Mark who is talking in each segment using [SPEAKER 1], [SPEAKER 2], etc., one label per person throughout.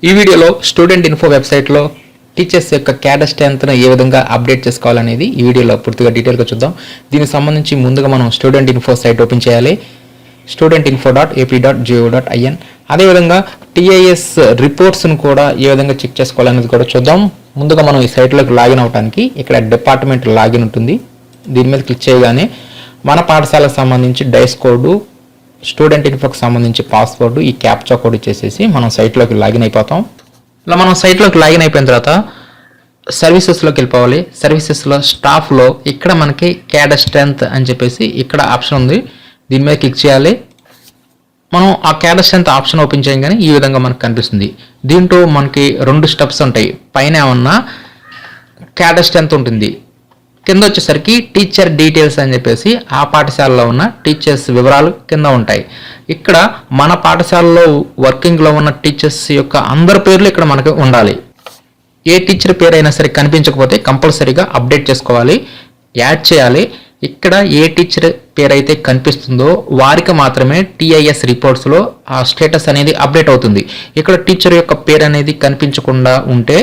[SPEAKER 1] ఈ వీడియోలో student info వెబ్సైట్లో టీచర్స్ యొక్క క్యాడర్ స్ట్రెంత్ను ఏ విధంగా అప్డేట్ చేసుకోవాలనేది ఈ వీడియోలో పూర్తిగా డీటెయిల్గా చూద్దాం. దీనికి సంబంధించి ముందుగా మనం స్టూడెంట్ ఇన్ఫో సైట్ ఓపెన్ చేయాలి. studentinfo.ap.go.in. అదేవిధంగా టీఐఎస్ రిపోర్ట్స్ను కూడా ఏ విధంగా చెక్ చేసుకోవాలనేది కూడా చూద్దాం. ముందుగా మనం ఈ సైట్లోకి లాగిన్ అవడానికి ఇక్కడ డిపార్ట్మెంట్ లాగిన్ ఉంటుంది. దీని మీద క్లిక్ చేయగానే మన పాఠశాలకు సంబంధించి డైస్ కోడ్, స్టూడెంట్ ఇన్ఫోకి సంబంధించి పాస్వర్డ్, ఈ క్యాప్చా కోడ్ ఇచ్చేసేసి మనం సైట్లోకి లాగిన్ అయిపోతాం. ఇలా మనం సైట్లోకి లాగిన్ అయిపోయిన తర్వాత సర్వీసెస్లోకి వెళ్ళిపోవాలి. సర్వీసెస్లో స్టాఫ్లో ఇక్కడ మనకి క్యాడర్ స్ట్రెంత్ అని చెప్పేసి ఇక్కడ ఆప్షన్ ఉంది. దీని మీద క్లిక్ చేయాలి. మనం ఆ క్యాడర్ స్ట్రెంత్ ఆప్షన్ ఓపెన్ చేయగానే ఈ విధంగా మనకు కనిపిస్తుంది. దీంట్లో మనకి 2 స్టెప్స్ ఉంటాయి. పైన ఏమన్నా క్యాడర్ స్ట్రెంత్ ఉంటుంది, కింద వచ్చేసరికి టీచర్ డీటెయిల్స్ అని చెప్పేసి ఆ పాఠశాలలో ఉన్న టీచర్స్ వివరాలు కింద ఉంటాయి. ఇక్కడ మన పాఠశాలలో వర్కింగ్లో ఉన్న టీచర్స్ యొక్క అందరి పేర్లు ఇక్కడ మనకు ఉండాలి. ఏ టీచర్ పేరు అయినా సరే కనిపించకపోతే కంపల్సరీగా అప్డేట్ చేసుకోవాలి, యాడ్ చేయాలి. ఇక్కడ ఏ టీచర్ పేరు అయితే కనిపిస్తుందో వారికి మాత్రమే టీఐఎస్ రిపోర్ట్స్లో ఆ స్టేటస్ అనేది అప్డేట్ అవుతుంది. ఇక్కడ టీచర్ యొక్క పేరు అనేది కనిపించకుండా ఉంటే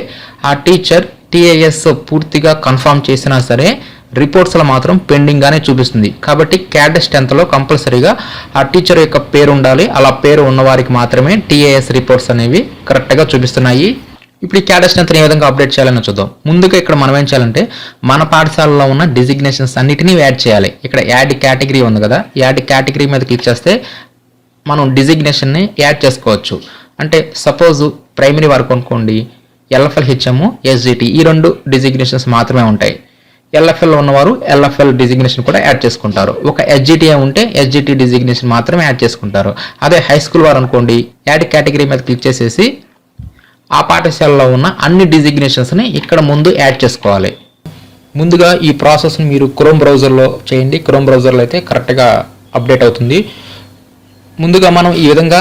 [SPEAKER 1] ఆ టీచర్ టీఐఎస్ పూర్తిగా కన్ఫర్మ్ చేసినా సరే రిపోర్ట్స్లో మాత్రం పెండింగ్గానే చూపిస్తుంది. కాబట్టి క్యాడర్ స్ట్రెంత్లో కంపల్సరీగా ఆ టీచర్ యొక్క పేరు ఉండాలి. అలా పేరు ఉన్న వారికి మాత్రమే టీఐఎస్ రిపోర్ట్స్ అనేవి కరెక్ట్గా చూపిస్తున్నాయి. ఇప్పుడు ఈ క్యాడర్ స్ట్రెంత్ని ఏ విధంగా అప్డేట్ చేయాలని చూద్దాం. ముందుగా ఇక్కడ మనం ఏం చేయాలంటే మన పాఠశాలలో ఉన్న డిజిగ్నేషన్స్ అన్నిటినీ యాడ్ చేయాలి. ఇక్కడ యాడ్ కేటగిరీ ఉంది కదా, యాడ్ కేటగిరీ మీద క్లిక్ చేస్తే మనం డిజిగ్నేషన్ని యాడ్ చేసుకోవచ్చు. అంటే సపోజ్ ప్రైమరీ వరకు అనుకోండి, ఎల్ఎఫ్ఎల్, హెచ్ఎం, ఎస్జిటి ఈ 2 డిజిగ్నేషన్స్ మాత్రమే ఉంటాయి. ఎల్ఎఫ్ఎల్ ఉన్నవారు ఎల్ఎఫ్ఎల్ డిజిగ్నేషన్ కూడా యాడ్ చేసుకుంటారు. ఒక ఎస్జిటిఏ ఉంటే ఎస్జిటి డిజిగ్నేషన్ మాత్రమే యాడ్ చేసుకుంటారు. అదే హై స్కూల్ వారు అనుకోండి, యాడ్ కేటగిరీ మీద క్లిక్ చేసేసి ఆ పాఠశాలలో ఉన్న అన్ని డిజిగ్నేషన్స్ని ఇక్కడ ముందు యాడ్ చేసుకోవాలి. ముందుగా ఈ ప్రాసెస్ని మీరు క్రోమ్ బ్రౌజర్లో చేయండి. క్రోమ్ బ్రౌజర్లో అయితే కరెక్ట్గా అప్డేట్ అవుతుంది. ముందుగా మనం ఈ విధంగా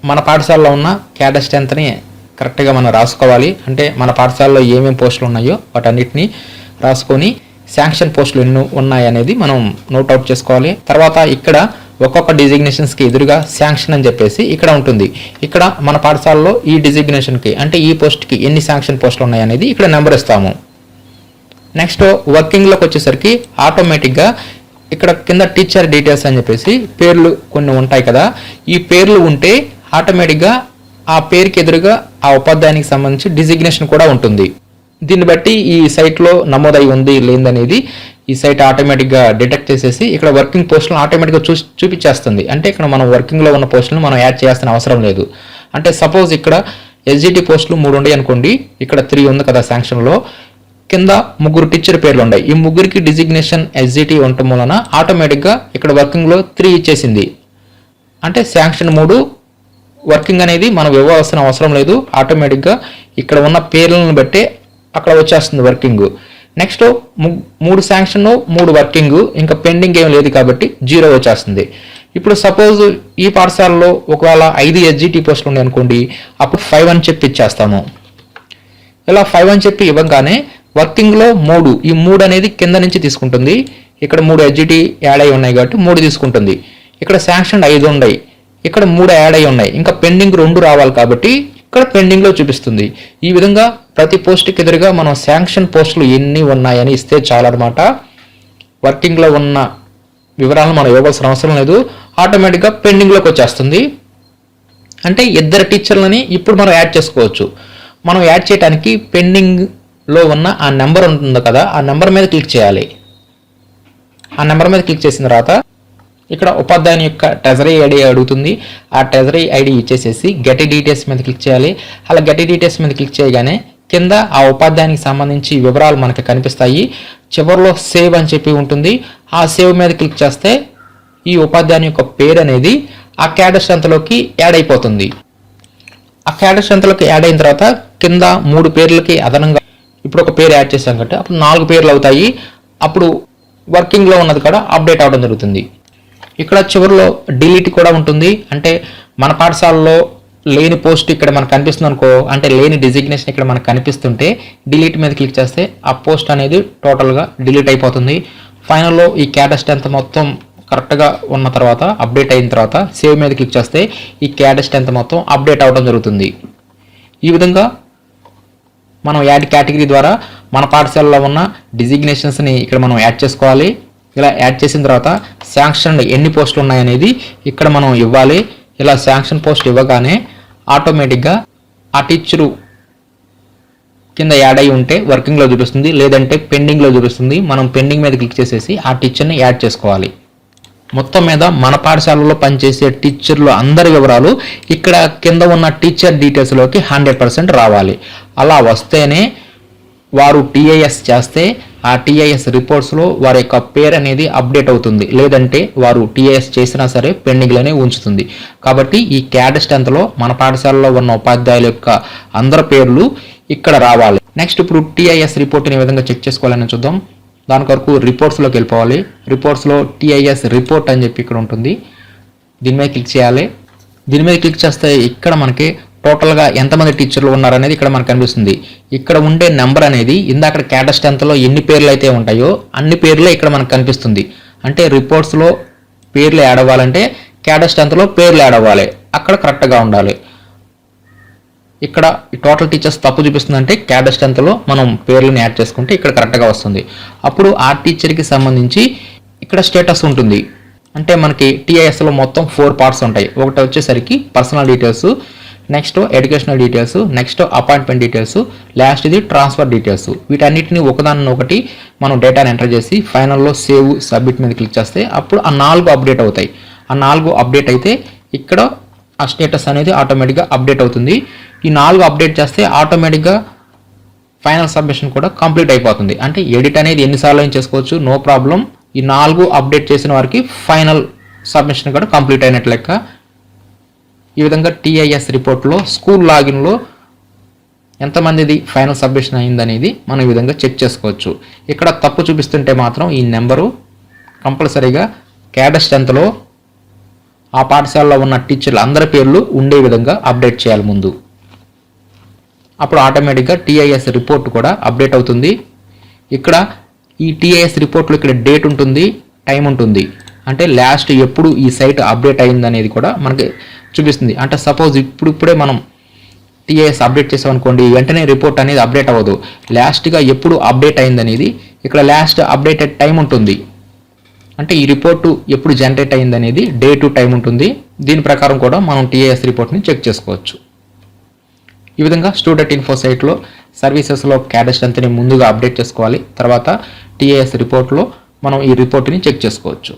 [SPEAKER 1] మన పాఠశాలలో ఉన్న క్యాడర్ స్ట్రెంత్ని కరెక్ట్గా మనం రాసుకోవాలి. అంటే మన పాఠశాలలో ఏమేమి పోస్టులు ఉన్నాయో వాటన్నిటిని రాసుకొని శాంక్షన్ పోస్టులు ఎన్ని ఉన్నాయి అనేది మనం నోట్అవుట్ చేసుకోవాలి. తర్వాత ఇక్కడ ఒక్కొక్క డిజిగ్నేషన్స్కి ఎదురుగా శాంక్షన్ అని చెప్పేసి ఇక్కడ ఉంటుంది. ఇక్కడ మన పాఠశాలలో ఈ డిజిగ్నేషన్కి అంటే ఈ పోస్ట్కి ఎన్ని శాంక్షన్ పోస్టులు ఉన్నాయి అనేది ఇక్కడ నెంబర్ ఇస్తాము. నెక్స్ట్ వర్కింగ్లోకి వచ్చేసరికి ఆటోమేటిక్గా ఇక్కడ కింద టీచర్ డీటెయిల్స్ అని చెప్పేసి పేర్లు కొన్ని ఉంటాయి కదా, ఈ పేర్లు ఉంటే ఆటోమేటిక్గా ఆ పేరుకి ఎదురుగా ఆ ఉపాధ్యాయునికి సంబంధించి డిజిగ్నేషన్ కూడా ఉంటుంది. దీన్ని బట్టి ఈ సైట్లో నమోదై ఉంది లేదనేది ఈ సైట్ ఆటోమేటిక్గా డిటెక్ట్ చేసేసి ఇక్కడ వర్కింగ్ పోస్టులను ఆటోమేటిక్గా చూపించేస్తుంది. అంటే ఇక్కడ మనం వర్కింగ్లో ఉన్న పోస్టులను మనం యాడ్ చేయాల్సిన అవసరం లేదు. అంటే సపోజ్ ఇక్కడ ఎస్జిటి పోస్టులు 3 ఉన్నాయి అనుకోండి, ఇక్కడ 3 ఉంది కదా శాంక్షన్లో, కింద 3 టీచర్ పేర్లు ఉన్నాయి. ఈ 3కి డిజిగ్నేషన్ ఎస్జిటి ఉండటం వలన ఆటోమేటిక్గా ఇక్కడ వర్కింగ్లో 3 ఇచ్చేసింది. అంటే శాంక్షన్ 3 వర్కింగ్ అనేది మనం ఇవ్వాల్సిన అవసరం లేదు. ఆటోమేటిక్గా ఇక్కడ ఉన్న పేర్లను బట్టే అక్కడ వచ్చేస్తుంది వర్కింగ్. నెక్స్ట్ 3 శాంక్షన్ 3 వర్కింగ్, ఇంకా పెండింగ్ ఏం లేదు కాబట్టి 0 వచ్చేస్తుంది. ఇప్పుడు సపోజ్ ఈ పాఠశాలలో ఒకవేళ 5 ఎస్జిటి పోస్టులు ఉన్నాయి అనుకోండి, అప్పుడు 5 అని చెప్పి ఇచ్చేస్తాము. ఇలా 5 అని చెప్పి ఇవ్వగానే వర్కింగ్లో 3, ఈ 3 అనేది కింద నుంచి తీసుకుంటుంది. ఇక్కడ 3 ఎస్జిటి యాడ్ అయి ఉన్నాయి కాబట్టి 3 తీసుకుంటుంది. ఇక్కడ శాంక్షన్ 5 ఉన్నాయి, ఇక్కడ 3 యాడ్ అయి ఉన్నాయి, ఇంకా పెండింగ్ 2 రావాలి కాబట్టి ఇక్కడ పెండింగ్లో చూపిస్తుంది. ఈ విధంగా ప్రతి పోస్ట్కి ఎదురుగా మనం శాంక్షన్ పోస్టులు ఎన్ని ఉన్నాయని ఇస్తే చాలన్నమాట. వర్కింగ్లో ఉన్న వివరాలను మనం ఇవ్వాల్సిన అవసరం లేదు, ఆటోమేటిక్గా పెండింగ్లోకి వచ్చేస్తుంది. అంటే 2 టీచర్లని ఇప్పుడు మనం యాడ్ చేసుకోవచ్చు. మనం యాడ్ చేయడానికి పెండింగ్లో ఉన్న ఆ నెంబర్ ఉంటుంది కదా, ఆ నెంబర్ మీద క్లిక్ చేయాలి. ఆ నెంబర్ మీద క్లిక్ చేసిన తర్వాత ఇక్కడ ఉపాధ్యాయుని యొక్క ట్రెజరీ ఐడి అడుగుతుంది. ఆ ట్రెజరీ ఐడి ఇచ్చేసేసి గెట్ డీటెయిల్స్ మీద క్లిక్ చేయాలి. అలా గెట్ డీటెయిల్స్ మీద క్లిక్ చేయగానే కింద ఆ ఉపాధ్యాయునికి సంబంధించి వివరాలు మనకి కనిపిస్తాయి. చివరిలో సేవ్ అని చెప్పి ఉంటుంది. ఆ సేవ్ మీద క్లిక్ చేస్తే ఈ ఉపాధ్యాయుని యొక్క పేరు అనేది ఆ క్యాడర్ స్ట్రెంత్లోకి యాడ్ అయిపోతుంది. ఆ క్యాడర్ స్ట్రెంత్లోకి యాడ్ అయిన తర్వాత కింద 3 పేర్లకి అదనంగా ఇప్పుడు ఒక పేరు యాడ్ చేసాం కాబట్టి అప్పుడు 4 పేర్లు అవుతాయి. అప్పుడు వర్కింగ్లో ఉన్నది కూడా అప్డేట్ అవ్వడం జరుగుతుంది. ఇక్కడ చివరిలో డిలీట్ కూడా ఉంటుంది. అంటే మన పాఠశాలలో లేని పోస్ట్ ఇక్కడ మనకు కనిపిస్తుంది అనుకో, అంటే లేని డిజిగ్నేషన్ ఇక్కడ మనకు కనిపిస్తుంటే డిలీట్ మీద క్లిక్ చేస్తే ఆ పోస్ట్ అనేది టోటల్గా డిలీట్ అయిపోతుంది. ఫైనల్లో ఈ క్యాడర్ స్ట్రెంత్ మొత్తం కరెక్ట్గా ఉన్న తర్వాత అప్డేట్ అయిన తర్వాత సేవ్ మీద క్లిక్ చేస్తే ఈ క్యాడర్ స్ట్రెంత్ మొత్తం అప్డేట్ అవ్వడం జరుగుతుంది. ఈ విధంగా మనం యాడ్ కేటగిరీ ద్వారా మన పాఠశాలలో ఉన్న డిజిగ్నేషన్స్ని ఇక్కడ మనం యాడ్ చేసుకోవాలి. ఇలా యాడ్ చేసిన తర్వాత శాంక్షన్ ఎన్ని పోస్టులు ఉన్నాయనేది ఇక్కడ మనం ఇవ్వాలి. ఇలా శాంక్షన్ పోస్ట్ ఇవ్వగానే ఆటోమేటిక్గా ఆ టీచరు కింద యాడ్ అయి ఉంటే వర్కింగ్లో చూపిస్తుంది, లేదంటే పెండింగ్లో చూపిస్తుంది. మనం పెండింగ్ మీద క్లిక్ చేసేసి ఆ టీచర్ని యాడ్ చేసుకోవాలి. మొత్తం మీద మన పాఠశాలలో పనిచేసే టీచర్లు అందరి వివరాలు ఇక్కడ కింద ఉన్న టీచర్ డీటెయిల్స్లోకి 100% రావాలి. అలా వస్తేనే వారు టీఐఎస్ చేస్తే ఆ టీఐఎస్ రిపోర్ట్స్లో వారి యొక్క పేరు అనేది అప్డేట్ అవుతుంది, లేదంటే వారు టీఐఎస్ చేసినా సరే పెండింగ్లోనే ఉంచుతుంది. కాబట్టి ఈ క్యాడ్ స్ట్రెంత్లో మన పాఠశాలలో ఉన్న ఉపాధ్యాయుల యొక్క అందరి పేర్లు ఇక్కడ రావాలి. నెక్స్ట్ ఇప్పుడు టీఐఎస్ రిపోర్ట్ని ఏ విధంగా చెక్ చేసుకోవాలని చూద్దాం. దాని కొరకు రిపోర్ట్స్లోకి వెళ్ళిపోవాలి. రిపోర్ట్స్లో టీఐఎస్ రిపోర్ట్ అని చెప్పి ఇక్కడ ఉంటుంది, దీని మీద క్లిక్ చేయాలి. దీని మీద క్లిక్ చేస్తే ఇక్కడ మనకి టోటల్గా ఎంతమంది టీచర్లు ఉన్నారనేది ఇక్కడ మనకు కనిపిస్తుంది. ఇక్కడ ఉండే నెంబర్ అనేది ఇందాక క్యాడర్ స్ట్రెంత్లో ఎన్ని పేర్లు అయితే ఉంటాయో అన్ని పేర్లే ఇక్కడ మనకు కనిపిస్తుంది. అంటే రిపోర్ట్స్లో పేర్లు యాడ్ అవ్వాలంటే క్యాడర్ స్ట్రెంత్లో పేర్లు యాడ్ అవ్వాలి, అక్కడ కరెక్ట్గా ఉండాలి. ఇక్కడ టోటల్ టీచర్స్ తప్పు చూపిస్తుందంటే క్యాడర్ స్ట్రెంత్లో మనం పేర్లను యాడ్ చేసుకుంటే ఇక్కడ కరెక్ట్గా వస్తుంది. అప్పుడు ఆ టీచర్కి సంబంధించి ఇక్కడ స్టేటస్ ఉంటుంది. అంటే మనకి టీఐఎస్లో మొత్తం 4 పార్ట్స్ ఉంటాయి. ఒకటి వచ్చేసరికి personal details, next educational details, next appointment details, last ఇది ట్రాన్స్ఫర్ డీటెయిల్స్. వీటన్నిటిని ఒకదాన్ని ఒకటి మనం డేటాను ఎంటర్ చేసి ఫైనల్లో సేవ్ సబ్మిట్ మీద క్లిక్ చేస్తే అప్పుడు ఆ 4 అప్డేట్ అవుతాయి. ఆ 4 అప్డేట్ అయితే ఇక్కడ ఆ స్టేటస్ అనేది ఆటోమేటిక్గా అప్డేట్ అవుతుంది. ఈ 4 అప్డేట్ చేస్తే ఆటోమేటిక్గా ఫైనల్ సబ్మిషన్ కూడా కంప్లీట్ అయిపోతుంది. అంటే ఎడిట్ అనేది ఎన్నిసార్లు అయినా చేసుకోవచ్చు, నో ప్రాబ్లం. ఈ 4 అప్డేట్ చేసిన వారికి ఫైనల్ సబ్మిషన్ కూడా కంప్లీట్ అయినట్లు లెక్క. ఈ విధంగా టీఐఎస్ రిపోర్ట్లో స్కూల్ లాగిన్లో ఎంతమందిది ఫైనల్ సబ్మిషన్ అయిందనేది మనం ఈ విధంగా చెక్ చేసుకోవచ్చు. ఇక్కడ తప్పు చూపిస్తుంటే మాత్రం ఈ నెంబరు కంపల్సరీగా క్యాడర్ స్ట్రెంత్లో ఆ పాఠశాలలో ఉన్న టీచర్లు అందరి పేర్లు ఉండే విధంగా అప్డేట్ చేయాలి ముందు. అప్పుడు ఆటోమేటిక్గా టీఐఎస్ రిపోర్ట్ కూడా అప్డేట్ అవుతుంది. ఇక్కడ ఈ టీఐఎస్ రిపోర్ట్లో ఇక్కడ డేట్ ఉంటుంది, టైం ఉంటుంది. అంటే లాస్ట్ ఎప్పుడు ఈ సైట్ అప్డేట్ అయింది అనేది కూడా మనకి చూపిస్తుంది. అంటే సపోజ్ ఇప్పుడే మనం టీఐఎస్ అప్డేట్ చేసామనుకోండి, వెంటనే రిపోర్ట్ అనేది అప్డేట్ అవ్వదు. లాస్ట్గా ఎప్పుడు అప్డేట్ అయింది అనేది ఇక్కడ లాస్ట్ అప్డేటెడ్ టైం ఉంటుంది. అంటే ఈ రిపోర్టు ఎప్పుడు జనరేట్ అయింది అనేది డే టు టైం ఉంటుంది. దీని ప్రకారం కూడా మనం టీఐఎస్ రిపోర్ట్ని చెక్ చేసుకోవచ్చు. ఈ విధంగా స్టూడెంట్ ఇన్ఫో సైట్లో సర్వీసెస్లో క్యాడర్ స్ట్రెంత్ని ముందుగా అప్డేట్ చేసుకోవాలి. తర్వాత టీఐఎస్ రిపోర్ట్లో మనం ఈ రిపోర్ట్ని చెక్ చేసుకోవచ్చు.